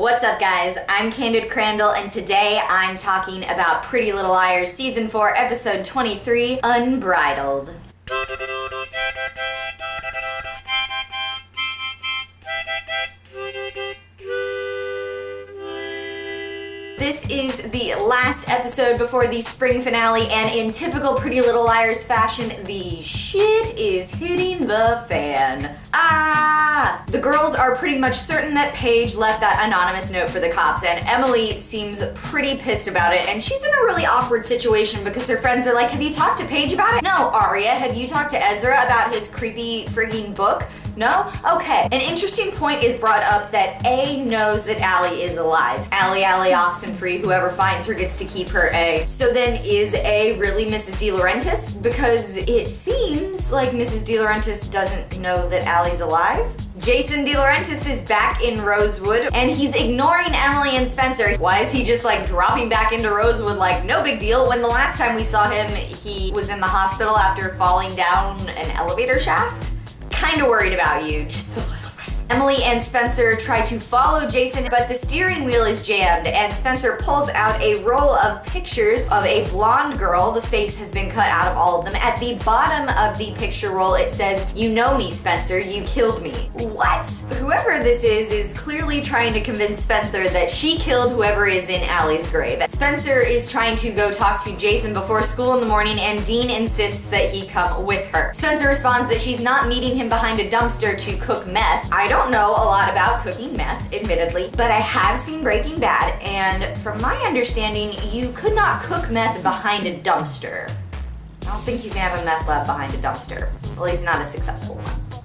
What's up, guys? I'm CandidCrandell, and today I'm talking about Pretty Little Liars Season 4, Episode 23, Unbridled. This is the last episode before the spring finale, and in typical Pretty Little Liars fashion, the shit is hitting the fan. The girls are pretty much certain that Paige left that anonymous note for the cops, and Emily seems pretty pissed about it, and she's in a really awkward situation because her friends are like, have you talked to Paige about it? No. Aria, have you talked to Ezra about his creepy frigging book? No? Okay. An interesting point is brought up that A knows that Allie is alive. Allie, Oxenfree, whoever finds her gets to keep her A. So then is A really Mrs. De Laurentiis? Because it seems like Mrs. De Laurentiis doesn't know that Allie's alive. Jason De Laurentiis is back in Rosewood, and he's ignoring Emily and Spencer. Why is he just like dropping back into Rosewood like no big deal when the last time we saw him, he was in the hospital after falling down an elevator shaft? Kinda worried about you, just a little bit. Emily and Spencer try to follow Jason, but the steering wheel is jammed, and Spencer pulls out a roll of pictures of a blonde girl. The face has been cut out of all of them. At the bottom of the picture roll, it says, "You know me, Spencer, you killed me." What? Whoever this is clearly trying to convince Spencer that she killed whoever is in Allie's grave. Spencer is trying to go talk to Jason before school in the morning, and Dean insists that he come with her. Spencer responds that she's not meeting him behind a dumpster to cook meth. I don't know a lot about cooking meth, admittedly, but I have seen Breaking Bad, and from my understanding, you could not cook meth behind a dumpster. I don't think you can have a meth lab behind a dumpster, at least not a successful one.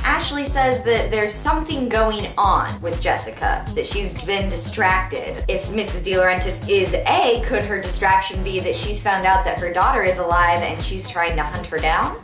Ashley says that there's something going on with Jessica, that she's been distracted. If Mrs. De Laurentiis is A, could her distraction be that she's found out that her daughter is alive and she's trying to hunt her down?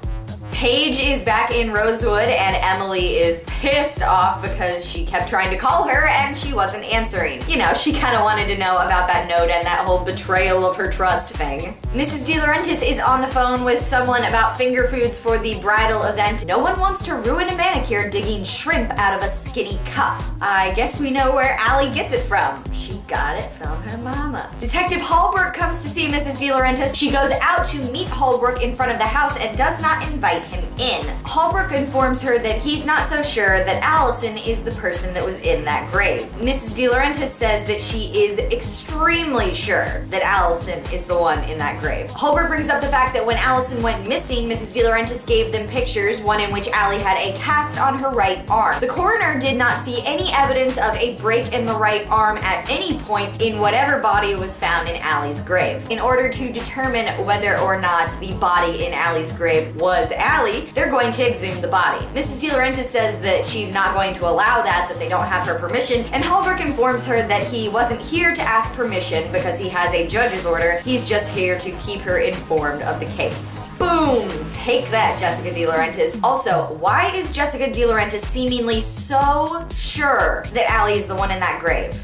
Paige is back in Rosewood, and Emily is pissed off because she kept trying to call her and she wasn't answering. You know, she kind of wanted to know about that note and that whole betrayal of her trust thing. Mrs. De Laurentiis is on the phone with someone about finger foods for the bridal event. No one wants to ruin a manicure digging shrimp out of a skinny cup. I guess we know where Allie gets it from. She got it from her mama. Detective Hallbrook comes to see Mrs. De Laurentiis. She goes out to meet Hallbrook in front of the house and does not invite him in. Hallbrook informs her that he's not so sure that Allison is the person that was in that grave. Mrs. De Laurentiis says that she is extremely sure that Allison is the one in that grave. Hallbrook brings up the fact that when Allison went missing, Mrs. De Laurentiis gave them pictures, one in which Allie had a cast on her right arm. The coroner did not see any evidence of a break in the right arm at any point in whatever body was found in Allie's grave. In order to determine whether or not the body in Allie's grave was Allie, they're going to exhume the body. Mrs. De Laurentiis says that she's not going to allow that they don't have her permission, and Hallbrook informs her that he wasn't here to ask permission because he has a judge's order. He's just here to keep her informed of the case. Boom! Take that, Jessica De Laurentiis. Also, why is Jessica De Laurentiis seemingly so sure that Allie is the one in that grave?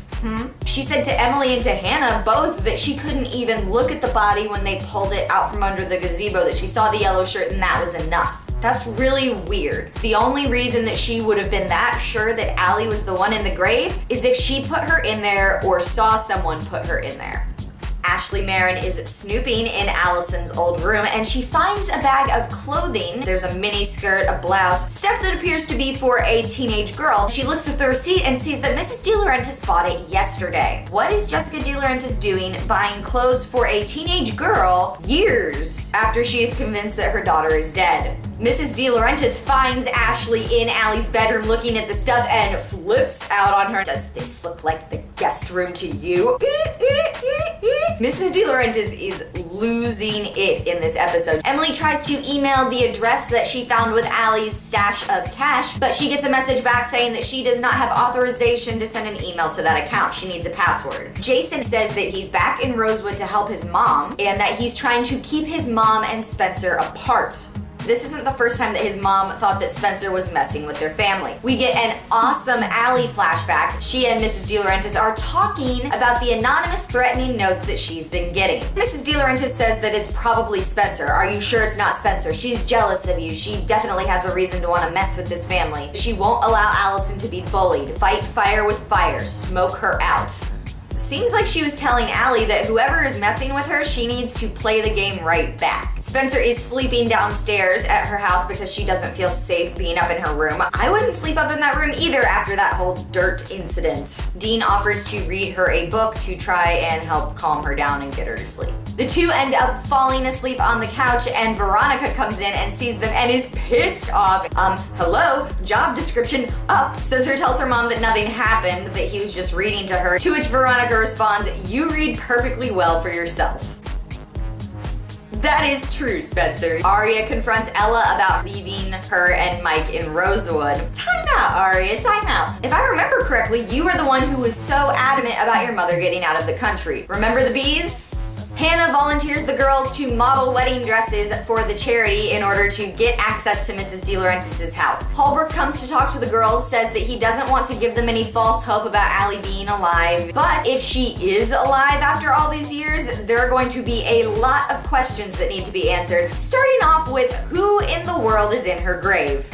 She said to Emily and to Hannah both that she couldn't even look at the body when they pulled it out from under the gazebo, that she saw the yellow shirt and that was enough. That's really weird. The only reason that she would have been that sure that Allie was the one in the grave is if she put her in there or saw someone put her in there. Ashley Marin is snooping in Allison's old room, and she finds a bag of clothing. There's a mini skirt, a blouse, stuff that appears to be for a teenage girl. She looks at the receipt and sees that Mrs. De Laurentiis bought it yesterday. What is Jessica De Laurentiis doing buying clothes for a teenage girl years after she is convinced that her daughter is dead? Mrs. De Laurentiis finds Ashley in Allie's bedroom looking at the stuff and flips out on her. Does this look like the guest room to you? Mrs. De Laurentiis is losing it in this episode. Emily tries to email the address that she found with Allie's stash of cash, but she gets a message back saying that she does not have authorization to send an email to that account. She needs a password. Jason says that he's back in Rosewood to help his mom and that he's trying to keep his mom and Spencer apart. This isn't the first time that his mom thought that Spencer was messing with their family. We get an awesome Allie flashback. She and Mrs. De Laurentiis are talking about the anonymous threatening notes that she's been getting. Mrs. De Laurentiis says that it's probably Spencer. Are you sure it's not Spencer? She's jealous of you. She definitely has a reason to want to mess with this family. She won't allow Allison to be bullied. Fight fire with fire. Smoke her out. Seems like she was telling Allie that whoever is messing with her, she needs to play the game right back. Spencer is sleeping downstairs at her house because she doesn't feel safe being up in her room. I wouldn't sleep up in that room either after that whole dirt incident. Dean offers to read her a book to try and help calm her down and get her to sleep. The two end up falling asleep on the couch, and Veronica comes in and sees them and is pissed off. Hello? Job description up. Spencer tells her mom that nothing happened, that he was just reading to her, to which Veronica responds, "You read perfectly well for yourself." That is true, Spencer. Aria confronts Ella about leaving her and Mike in Rosewood. Time out, Aria, time out. If I remember correctly, you were the one who was so adamant about your mother getting out of the country. Remember the bees? Hannah volunteers the girls to model wedding dresses for the charity in order to get access to Mrs. De Laurentiis' house. Holbrook comes to talk to the girls, says that he doesn't want to give them any false hope about Allie being alive, but if she is alive after all these years, there are going to be a lot of questions that need to be answered, starting off with who in the world is in her grave.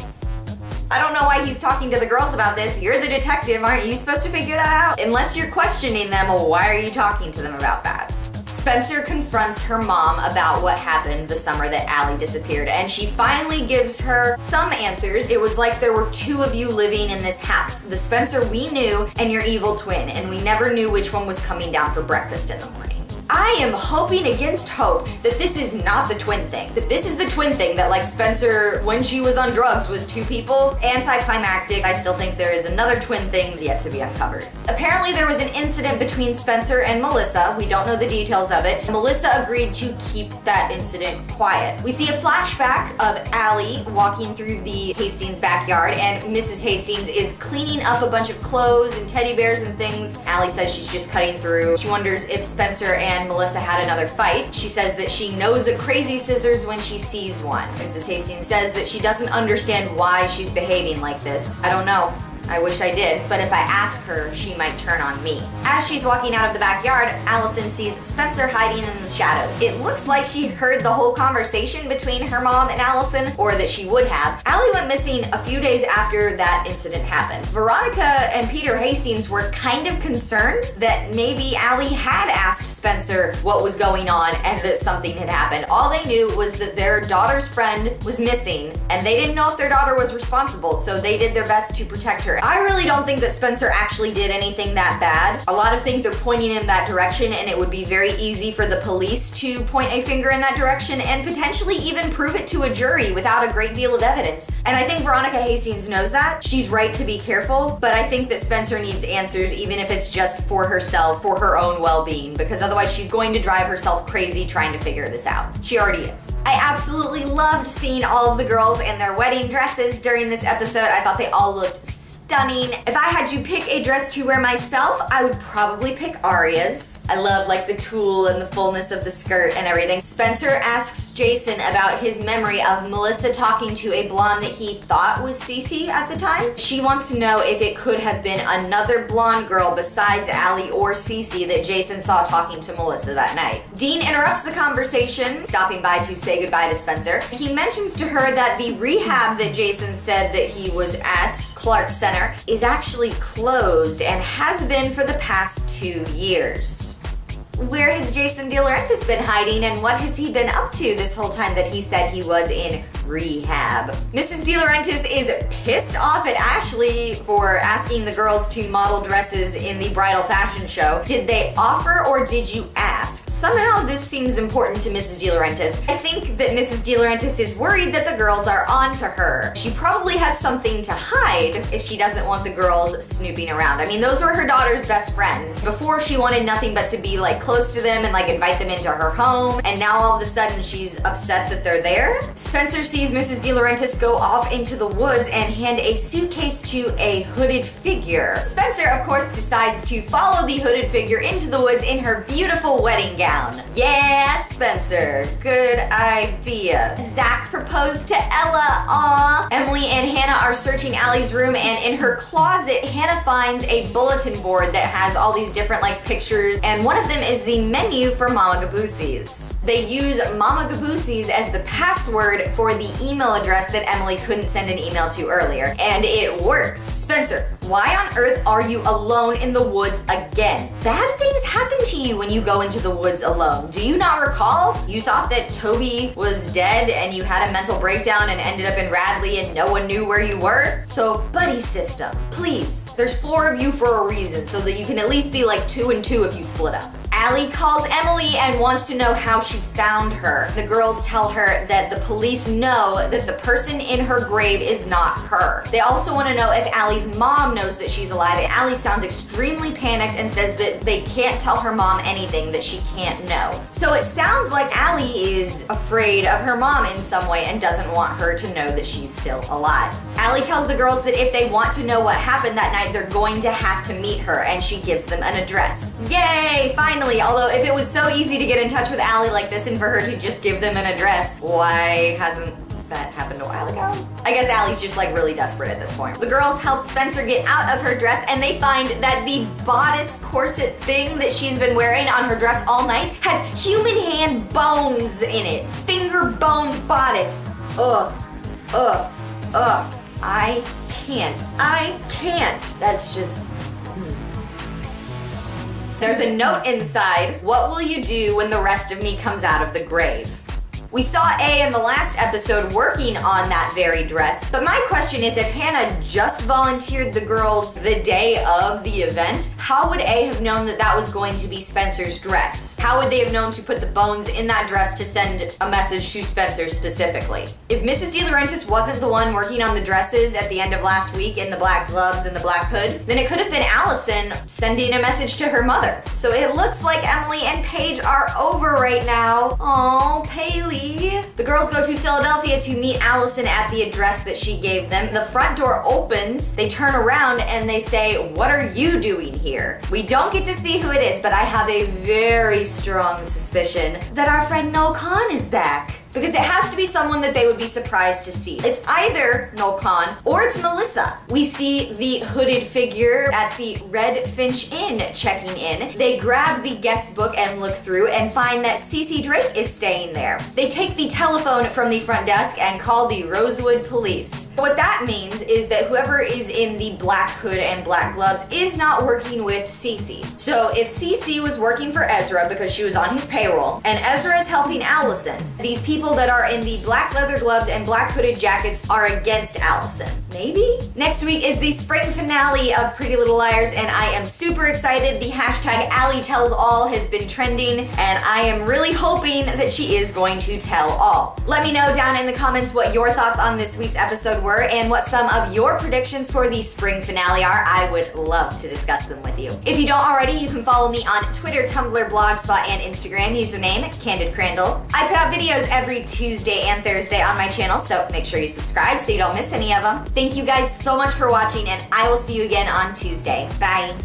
I don't know why he's talking to the girls about this. You're the detective, aren't you supposed to figure that out? Unless you're questioning them, why are you talking to them about that? Spencer confronts her mom about what happened the summer that Allie disappeared, and she finally gives her some answers. It was like there were two of you living in this house. The Spencer we knew and your evil twin, and we never knew which one was coming down for breakfast in the morning. I am hoping against hope that this is not the twin thing. That this is the twin thing, that like Spencer, when she was on drugs, was two people. Anticlimactic. I still think there is another twin thing yet to be uncovered. Apparently there was an incident between Spencer and Melissa. We don't know the details of it. Melissa agreed to keep that incident quiet. We see a flashback of Allie walking through the Hastings backyard, and Mrs. Hastings is cleaning up a bunch of clothes and teddy bears and things. Allie says she's just cutting through. She wonders if Spencer and Melissa had another fight. She says that she knows a crazy scissors when she sees one. Mrs. Hastings says that she doesn't understand why she's behaving like this. I don't know. I wish I did, but if I ask her, she might turn on me. As she's walking out of the backyard, Allison sees Spencer hiding in the shadows. It looks like she heard the whole conversation between her mom and Allison, or that she would have. Allie went missing a few days after that incident happened. Veronica and Peter Hastings were kind of concerned that maybe Allie had asked Spencer what was going on and that something had happened. All they knew was that their daughter's friend was missing, and they didn't know if their daughter was responsible, so they did their best to protect her. I really don't think that Spencer actually did anything that bad. A lot of things are pointing in that direction, and it would be very easy for the police to point a finger in that direction and potentially even prove it to a jury without a great deal of evidence. And I think Veronica Hastings knows that. She's right to be careful, but I think that Spencer needs answers, even if it's just for herself, for her own well-being, because otherwise she's going to drive herself crazy trying to figure this out. She already is. I absolutely loved seeing all of the girls in their wedding dresses during this episode. I thought they all looked stunning. If I had to pick a dress to wear myself, I would probably pick Aria's. I love like the tulle and the fullness of the skirt and everything. Spencer asks Jason about his memory of Melissa talking to a blonde that he thought was Cece at the time. She wants to know if it could have been another blonde girl besides Allie or Cece that Jason saw talking to Melissa that night. Dean interrupts the conversation, stopping by to say goodbye to Spencer. He mentions to her that the rehab that Jason said that he was at, Clark Center, is actually closed and has been for the past 2 years. Where has Jason De Laurentiis been hiding, and what has he been up to this whole time that he said he was in rehab? Mrs. De Laurentiis is pissed off at Ashley for asking the girls to model dresses in the bridal fashion show. Did they offer or did you ask? Somehow this seems important to Mrs. De Laurentiis. I think that Mrs. De Laurentiis is worried that the girls are onto her. She probably has something to hide if she doesn't want the girls snooping around. I mean, those were her daughter's best friends. Before, she wanted nothing but to be like close to them and like invite them into her home, and now all of a sudden she's upset that they're there. Spencer sees Mrs. De Laurentiis go off into the woods and hand a suitcase to a hooded figure. Spencer, of course, decides to follow the hooded figure into the woods in her beautiful wedding gown. Yeah, Spencer, good idea. Zach proposed to Ella, aw. Emily and Hannah are searching Allie's room, and in her closet, Hannah finds a bulletin board that has all these different like pictures, and one of them is the menu for Mama Gaboosie's. They use Mama Gaboosie's as the password for the email address that Emily couldn't send an email to earlier, and it works. Spencer, why on earth are you alone in the woods again? Bad things happen to you when you go into the woods alone. Do you not recall? You thought that Toby was dead and you had a mental breakdown and ended up in Radley and no one knew where you were? So, buddy system, please. There's 4 of you for a reason, so that you can at least be like 2 and 2 if you split up. Allie calls Emily and wants to know how she found her. The girls tell her that the police know that the person in her grave is not her. They also want to know if Allie's mom knows that she's alive, and Allie sounds extremely panicked and says that they can't tell her mom anything that she can't know. So it sounds like Allie is afraid of her mom in some way and doesn't want her to know that she's still alive. Allie tells the girls that if they want to know what happened that night, they're going to have to meet her, and she gives them an address. Yay, finally! Although if it was so easy to get in touch with Allie like this and for her to just give them an address, why hasn't that happened a while ago? I guess Allie's just like really desperate at this point. The girls help Spencer get out of her dress, and they find that the bodice corset thing that she's been wearing on her dress all night has human hand bones in it. Finger bone bodice. Ugh. I can't. That's just... There's a note inside. What will you do when the rest of me comes out of the grave? We saw A in the last episode working on that very dress, but my question is, if Hannah just volunteered the girls the day of the event, how would A have known that that was going to be Spencer's dress? How would they have known to put the bones in that dress to send a message to Spencer specifically? If Mrs. De Laurentiis wasn't the one working on the dresses at the end of last week in the black gloves and the black hood, then it could have been Allison sending a message to her mother. So it looks like Emily and Paige are over right now. Aw, Paley. The girls go to Philadelphia to meet Allison at the address that she gave them. The front door opens, they turn around and they say, "What are you doing here?" We don't get to see who it is, but I have a very strong suspicion that our friend Noel Kahn is back. Because it has to be someone that they would be surprised to see. It's either Noel Kahn or it's Melissa. We see the hooded figure at the Red Finch Inn checking in. They grab the guest book and look through and find that Cece Drake is staying there. They take the telephone from the front desk and call the Rosewood Police. What that means is that whoever is in the black hood and black gloves is not working with Cece. So if Cece was working for Ezra because she was on his payroll, and Ezra is helping Allison, these people that are in the black leather gloves and black hooded jackets are against Allison. Maybe? Next week is the spring finale of Pretty Little Liars, and I am super excited. The hashtag AllieTellsAll has been trending, and I am really hoping that she is going to tell all. Let me know down in the comments what your thoughts on this week's episode were and what some of your predictions for the spring finale are. I would love to discuss them with you. If you don't already, you can follow me on Twitter, Tumblr, Blogspot, and Instagram, username CandidCrandell. I put out videos every Tuesday and Thursday on my channel, so make sure you subscribe so you don't miss any of them. Thank you guys so much for watching, and I will see you again on Tuesday. Bye.